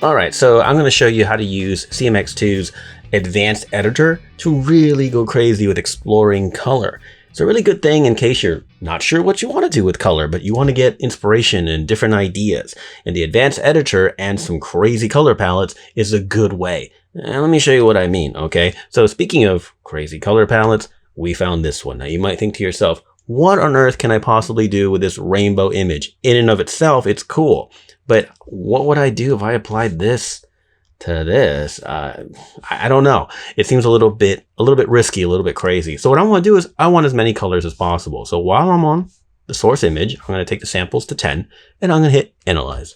All right, so I'm going to show you how to use CMX2's advanced editor to really go crazy with exploring color. It's a really good thing in case you're not sure what you want to do with color, but you want to get inspiration and different ideas. And the advanced editor and some crazy color palettes is a good way. And let me show you what I mean, okay? So speaking of crazy color palettes, we found this one. Now you might think to yourself, what on earth can I possibly do with this rainbow image? In and of itself, it's cool. But what would I do if I applied this to this? I don't know. It seems a little bit risky, a little bit crazy. So what I want to do is I want as many colors as possible. So while I'm on the source image, I'm going to take the samples to 10 and I'm going to hit analyze.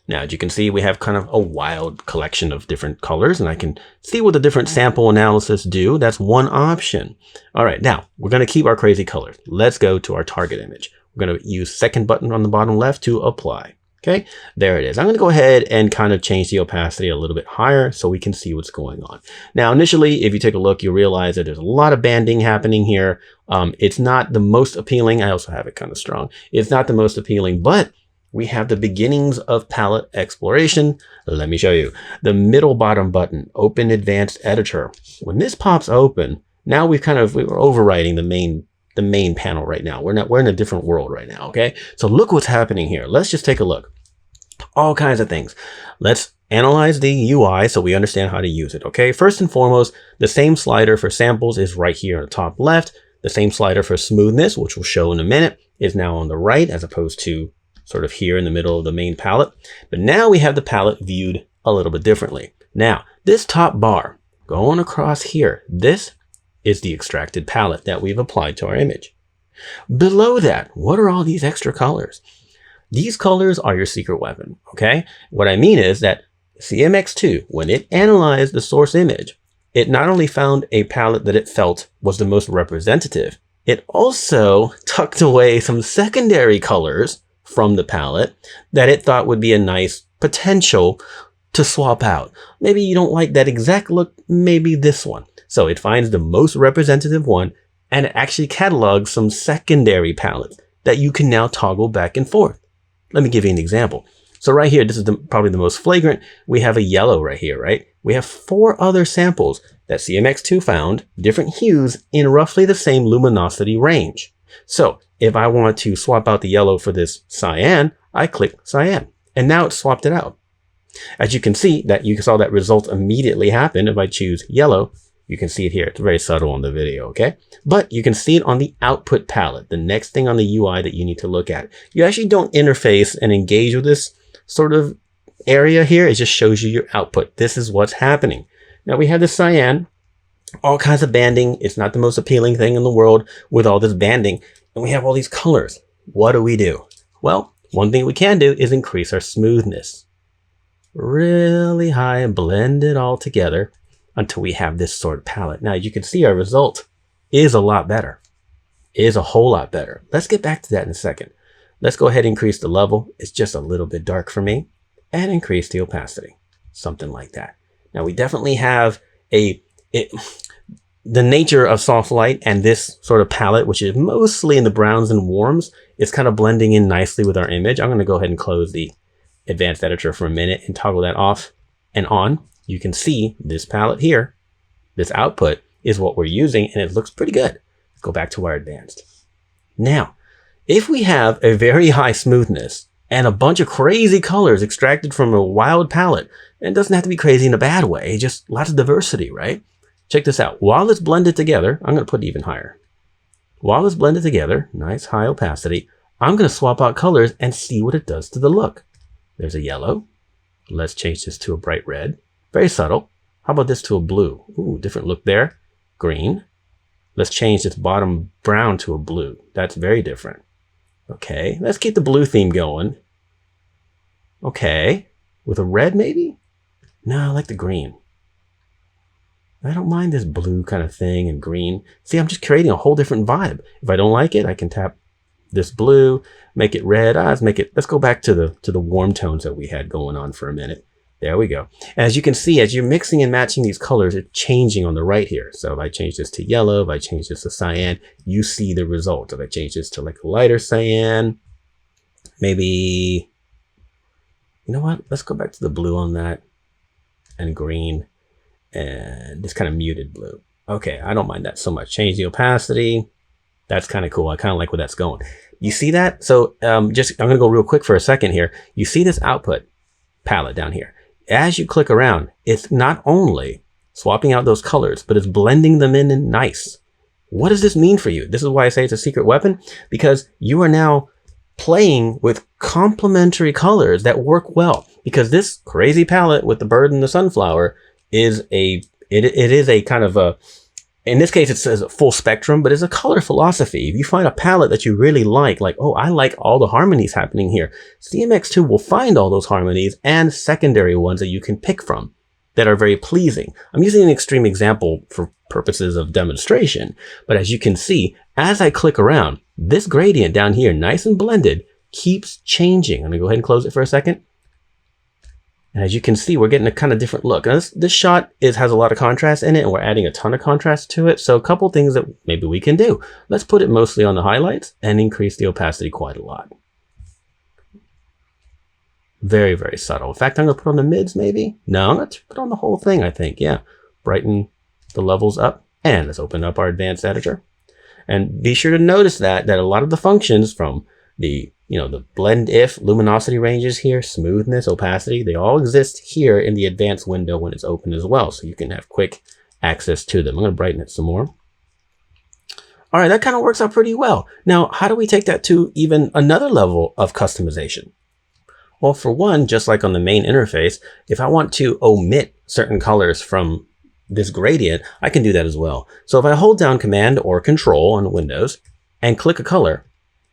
Now, as you can see, we have kind of a wild collection of different colors, and I can see what the different sample analysis do. That's one option. All right, now we're going to keep our crazy colors. Let's go to our target image. We're going to use second button on the bottom left to apply. Okay, there it is. I'm going to go ahead and kind of change the opacity a little bit higher so we can see what's going on. Now, initially, if you take a look, you'll realize that there's a lot of banding happening here. It's not the most appealing. I also have it kind of strong. It's not the most appealing, but we have the beginnings of palette exploration. Let me show you. The middle bottom button, Open Advanced Editor. When this pops open, now we're overwriting the main panel right now. We're in a different world right now, okay? So look what's happening here. Let's just take a look. All kinds of things. Let's analyze the UI so we understand how to use it, okay? First and foremost, the same slider for samples is right here on the top left. The same slider for smoothness, which we'll show in a minute, is now on the right as opposed to sort of here in the middle of the main palette. But now we have the palette viewed a little bit differently. Now, this top bar going across here, this is the extracted palette that we've applied to our image. Below that, what are all these extra colors? These colors are your secret weapon, okay? What I mean is that CMX2, when it analyzed the source image, it not only found a palette that it felt was the most representative, it also tucked away some secondary colors from the palette that it thought would be a nice potential to swap out. Maybe you don't like that exact look, maybe this one. So it finds the most representative one and it actually catalogs some secondary palettes that you can now toggle back and forth. Let me give you an example. So right here, this is probably the most flagrant. We have a yellow right here, right? We have 4 other samples that CMX2 found, different hues in roughly the same luminosity range. So if I want to swap out the yellow for this cyan, I click cyan and now it swapped it out. As you can see that you saw that result immediately happen. If I choose yellow, you can see it here. It's very subtle on the video, okay? But you can see it on the output palette, the next thing on the UI that you need to look at. You actually don't interface and engage with this sort of area here. It just shows you your output. This is what's happening. Now we have the cyan, all kinds of banding. It's not the most appealing thing in the world with all this banding. And we have all these colors. What do? Well, one thing we can do is increase our smoothness really high and blend it all together until we have this sort of palette. Now you can see our result is a lot better, is a whole lot better. Let's get back to that in a second. Let's go ahead and increase the level. It's just a little bit dark for me, and increase the opacity, something like that. Now we definitely have the nature of soft light and this sort of palette, which is mostly in the browns and warms, is kind of blending in nicely with our image. I'm going to go ahead and close the advanced editor for a minute and toggle that off and on. You can see this palette here, this output is what we're using and it looks pretty good. Let's go back to our advanced. Now, if we have a very high smoothness and a bunch of crazy colors extracted from a wild palette, and it doesn't have to be crazy in a bad way, just lots of diversity, right? Check this out. While it's blended together, I'm going to put it even higher. While it's blended together, nice high opacity, I'm going to swap out colors and see what it does to the look. There's a yellow. Let's change this to a bright red. Very subtle. How about this to a blue? Ooh, different look there. Green. Let's change this bottom brown to a blue. That's very different. Okay, let's keep the blue theme going. Okay, with a red maybe? No, I like the green. I don't mind this blue kind of thing and green. See, I'm just creating a whole different vibe. If I don't like it, I can tap this blue, make it red. Let's go back to the warm tones that we had going on for a minute. There we go. As you can see, as you're mixing and matching these colors, it's changing on the right here. So if I change this to yellow, if I change this to cyan, you see the result. If I change this to like a lighter cyan, maybe You know what? Let's go back to the blue on that, and green, and this kind of muted blue. Okay, I don't mind that so much. Change the opacity. That's kind of cool. I kind of like where that's going. You see that? So I'm going to go real quick for a second here. You see this output palette down here. As you click around, it's not only swapping out those colors, but it's blending them in nice. What does this mean for you? This is why I say it's a secret weapon, because you are now playing with complementary colors that work well. Because this crazy palette with the bird and the sunflower is it is a kind of a, in this case, it says a full spectrum, but it's a color philosophy. If you find a palette that you really like, oh, I like all the harmonies happening here, CMX2 will find all those harmonies and secondary ones that you can pick from that are very pleasing. I'm using an extreme example for purposes of demonstration, but as you can see, as I click around, this gradient down here, nice and blended, keeps changing. I'm gonna go ahead and close it for a second. And as you can see, we're getting a kind of different look. Now this shot has a lot of contrast in it, and we're adding a ton of contrast to it. So a couple things that maybe we can do. Let's put it mostly on the highlights and increase the opacity quite a lot. Very, very subtle. In fact, I'm going to put on the mids maybe. No, I'm going to put on the whole thing, I think. Yeah. Brighten the levels up. And let's open up our advanced editor. And be sure to notice that a lot of the functions from the blend if, luminosity ranges here, smoothness, opacity, they all exist here in the advanced window when it's open as well. So you can have quick access to them. I'm going to brighten it some more. All right, that kind of works out pretty well. Now, how do we take that to even another level of customization? Well, for one, just like on the main interface, if I want to omit certain colors from this gradient, I can do that as well. So if I hold down Command or Control on Windows and click a color,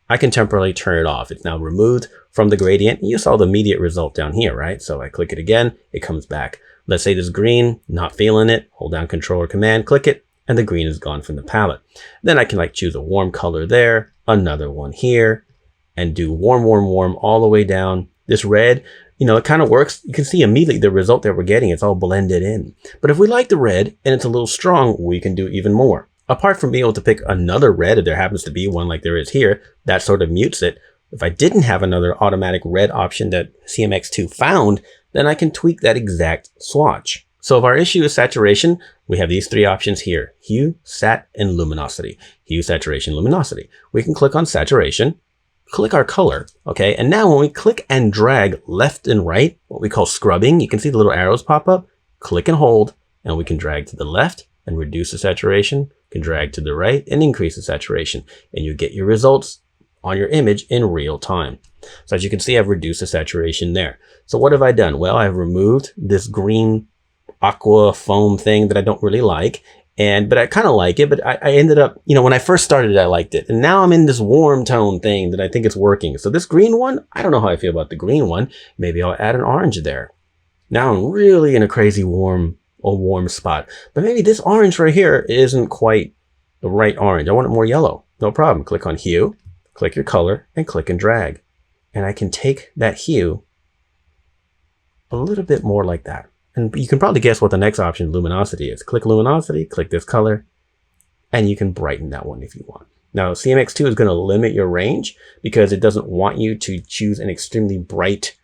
I can temporarily turn it off. It's now removed from the gradient. You saw the immediate result down here, right? So I click it again, it comes back. Let's say this green, not feeling it, hold down Control or Command, click it, and the green is gone from the palette. Then I can choose a warm color there, another one here, and do warm, warm, warm all the way down. This red, it kind of works. You can see immediately the result that we're getting. It's all blended in. But if we like the red and it's a little strong, we can do even more. Apart from being able to pick another red, if there happens to be one like there is here, that sort of mutes it. If I didn't have another automatic red option that CMX2 found, then I can tweak that exact swatch. So if our issue is saturation, we have these three options here: hue, sat, and luminosity. Hue, saturation, luminosity. We can click on saturation, click our color, okay? And now when we click and drag left and right, what we call scrubbing, you can see the little arrows pop up, click and hold, and we can drag to the left and reduce the saturation, can drag to the right and increase the saturation, and you get your results on your image in real time. So as you can see, I've reduced the saturation there. So what have I done? Well, I've removed this green aqua foam thing that I don't really like, but I kind of like it, but I ended up, when I first started, I liked it. And now I'm in this warm tone thing that I think it's working. So this green one, I don't know how I feel about the green one. Maybe I'll add an orange there. Now I'm really in a crazy warm spot, but maybe this orange right here isn't quite the right orange. I want it more yellow. No problem. Click on hue, click your color, and click and drag. And I can take that hue a little bit more like that. And you can probably guess what the next option, luminosity, is. Click luminosity, click this color, and you can brighten that one if you want. Now, CMX2 is going to limit your range because it doesn't want you to choose an extremely bright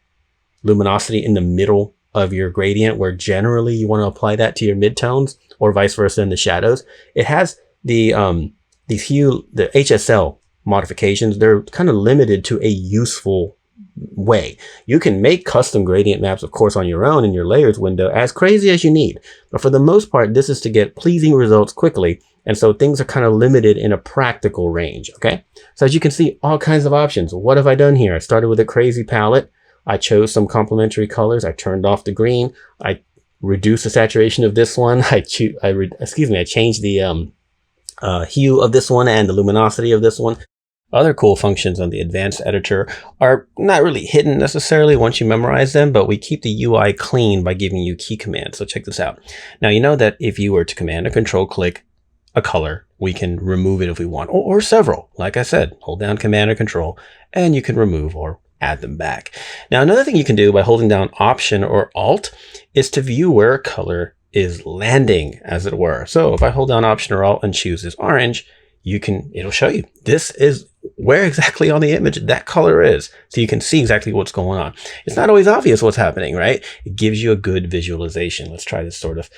luminosity in the middle of your gradient, where generally you want to apply that to your midtones, or vice versa in the shadows. It has the HSL modifications. They're kind of limited to a useful way. You can make custom gradient maps, of course, on your own in your layers window, as crazy as you need. But for the most part, this is to get pleasing results quickly. And so things are kind of limited in a practical range. Okay. So as you can see, all kinds of options. What have I done here? I started with a crazy palette. I chose some complementary colors. I turned off the green. I reduced the saturation of this one. I changed the hue of this one and the luminosity of this one. Other cool functions on the advanced editor are not really hidden necessarily once you memorize them, but we keep the UI clean by giving you key commands. So check this out. Now, you know that if you were to command or control click a color, we can remove it if we want, or several. Like I said, hold down command or control, and you can remove or add them back. Now, another thing you can do by holding down Option or Alt is to view where a color is landing, as it were. So if I hold down Option or Alt and choose this orange, it'll show you this is where exactly on the image that color is, so you can see exactly what's going on. It's not always obvious what's happening, right? It gives you a good visualization. Let's try this sort of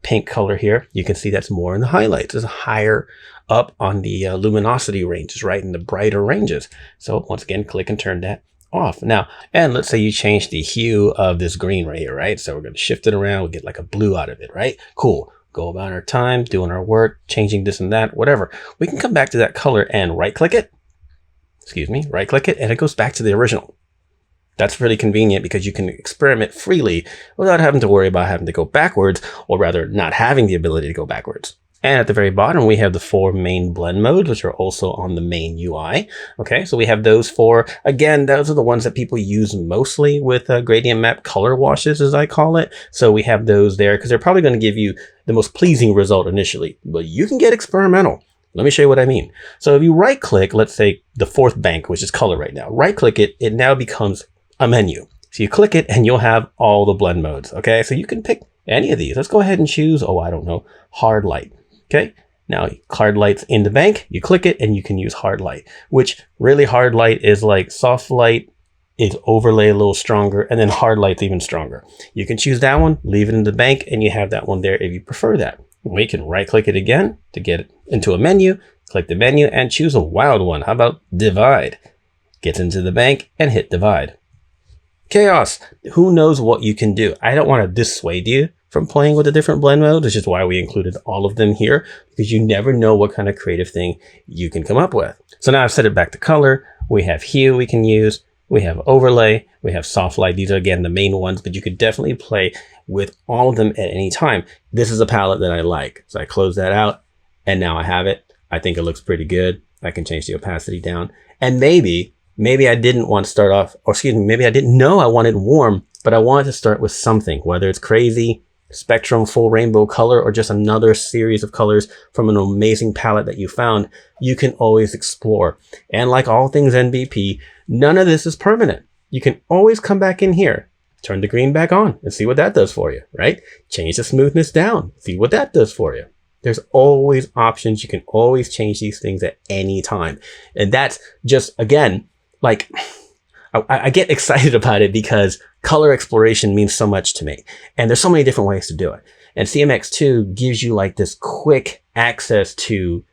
pink color here. You can see that's more in the highlights. It's higher up on the luminosity ranges, right, in the brighter ranges. So once again, click and turn that off. Now, and let's say you change the hue of this green right here, right? So we're going to shift it around. We get like a blue out of it, right? Cool. Go about our time, doing our work, changing this and that, whatever. We can come back to that color and right click it. Right click it, and it goes back to the original. That's really convenient because you can experiment freely without having to worry about having to go backwards, or rather not having the ability to go backwards. And at the very bottom, we have the 4 main blend modes, which are also on the main UI. Okay, so we have those 4. Again, those are the ones that people use mostly with gradient map color washes, as I call it. So we have those there because they're probably going to give you the most pleasing result initially, but you can get experimental. Let me show you what I mean. So if you right click, let's say the 4th bank, which is color right now, right click it, it now becomes a menu. So you click it and you'll have all the blend modes. Okay, so you can pick any of these. Let's go ahead and choose, oh, I don't know, hard light. Okay, now hard light's in the bank, you click it and you can use hard light, which really hard light is like soft light is overlay a little stronger, and then hard light's even stronger. You can choose that one, leave it in the bank, and you have that one there if you prefer that. We can right click it again to get it into a menu, click the menu and choose a wild one. How about divide? Gets into the bank and hit divide. Chaos. Who knows what you can do? I don't want to dissuade you from playing with the different blend modes, which is why we included all of them here, because you never know what kind of creative thing you can come up with. So now I've set it back to color. We have hue we can use. We have overlay. We have soft light. These are, again, the main ones, but you could definitely play with all of them at any time. This is a palette that I like. So I close that out and now I have it. I think it looks pretty good. I can change the opacity down. And maybe I didn't want to start off, or excuse me, maybe I didn't know I wanted warm, but I wanted to start with something, whether it's crazy, spectrum, full rainbow color, or just another series of colors from an amazing palette that you found. You can always explore. And like all things NBP, none of this is permanent. You can always come back in here, turn the green back on and see what that does for you, right? Change the smoothness down, see what that does for you. There's always options. You can always change these things at any time. And that's just, again, like, I get excited about it because color exploration means so much to me. And there's so many different ways to do it. And CMX2 gives you like this quick access to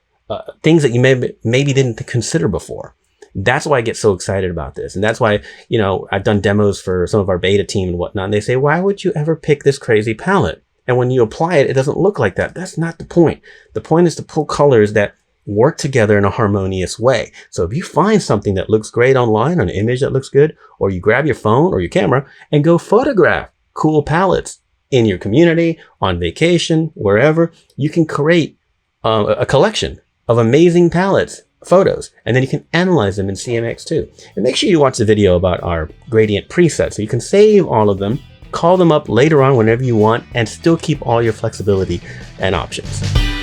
things that you maybe didn't consider before. That's why I get so excited about this. And that's why, you know, I've done demos for some of our beta team and whatnot. And they say, why would you ever pick this crazy palette? And when you apply it, it doesn't look like that. That's not the point. The point is to pull colors that work together in a harmonious way. So if you find something that looks great online, an image that looks good, or you grab your phone or your camera and go photograph cool palettes in your community, on vacation, wherever, you can create a collection of amazing palettes, photos, and then you can analyze them in CMX2. And make sure you watch the video about our gradient presets so you can save all of them, call them up later on whenever you want, and still keep all your flexibility and options.